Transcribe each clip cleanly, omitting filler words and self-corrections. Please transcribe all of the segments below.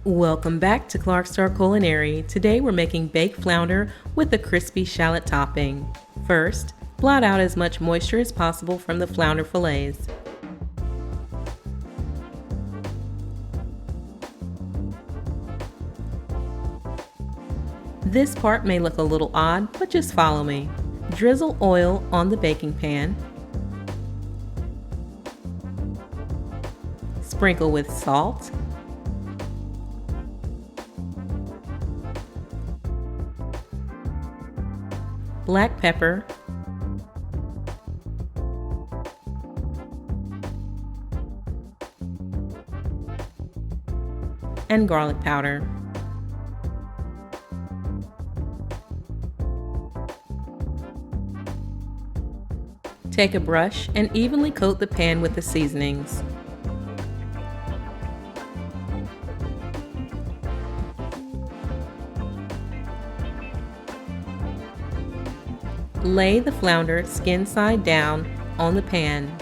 Welcome back to Clarkstar Culinary. Today we're making baked flounder with a crispy shallot topping. First, blot out as much moisture as possible from the flounder fillets. This part may look a little odd, but just follow me. Drizzle oil on the baking pan. Sprinkle with salt. Black pepper, and garlic powder. Take a brush and evenly coat the pan with the seasonings. Lay the flounder skin side down on the pan.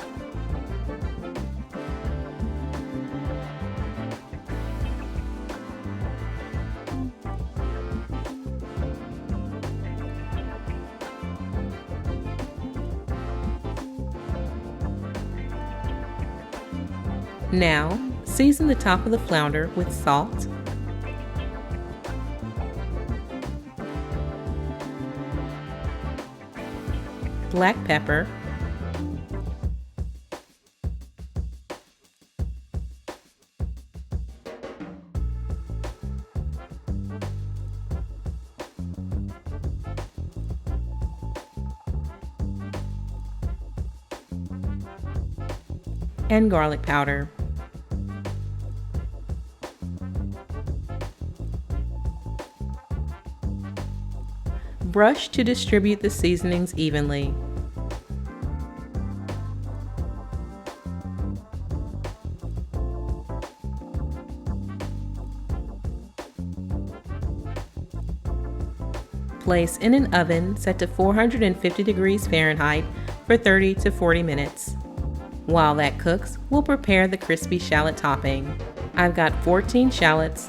Now, season the top of the flounder with salt, black pepper, and garlic powder. Brush to distribute the seasonings evenly. Place in an oven set to 450 degrees Fahrenheit for 30 to 40 minutes. While that cooks, we'll prepare the crispy shallot topping. I've got 14 shallots,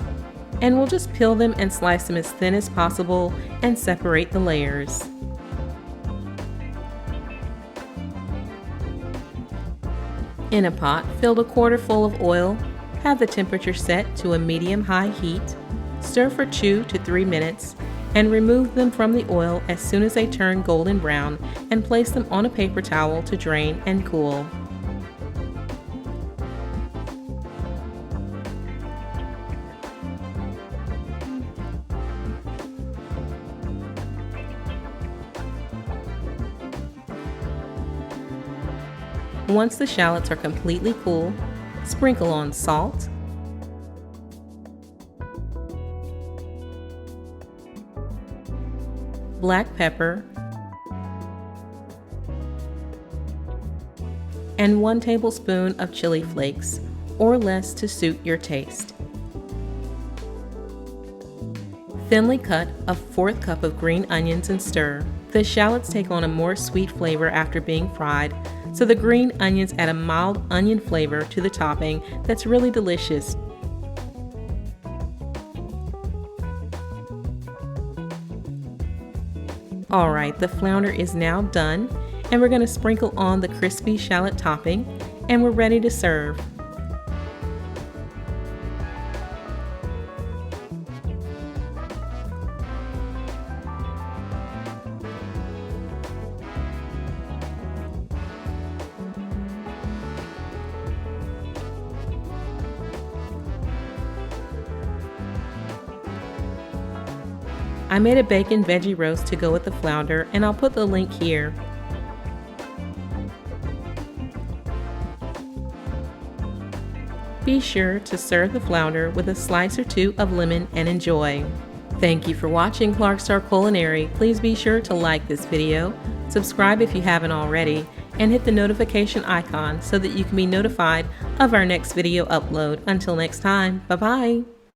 and we'll just peel them and slice them as thin as possible and separate the layers. In a pot, fill a quarter full of oil, have the temperature set to a medium-high heat, stir for 2 to 3 minutes, and remove them from the oil as soon as they turn golden brown and place them on a paper towel to drain and cool. Once the shallots are completely cool, sprinkle on salt, black pepper, and 1 tablespoon of chili flakes, or less to suit your taste. Thinly cut a 1/4 cup of green onions and stir. The shallots take on a more sweet flavor after being fried, so the green onions add a mild onion flavor to the topping that's really delicious. Alright, the flounder is now done, and we're going to sprinkle on the crispy shallot topping, and we're ready to serve. I made a bacon veggie roast to go with the flounder, and I'll put the link here. Be sure to serve the flounder with a slice or 2 of lemon and enjoy. Thank you for watching Clarkstar Culinary. Please be sure to like this video, subscribe if you haven't already, and hit the notification icon so that you can be notified of our next video upload. Until next time, bye-bye.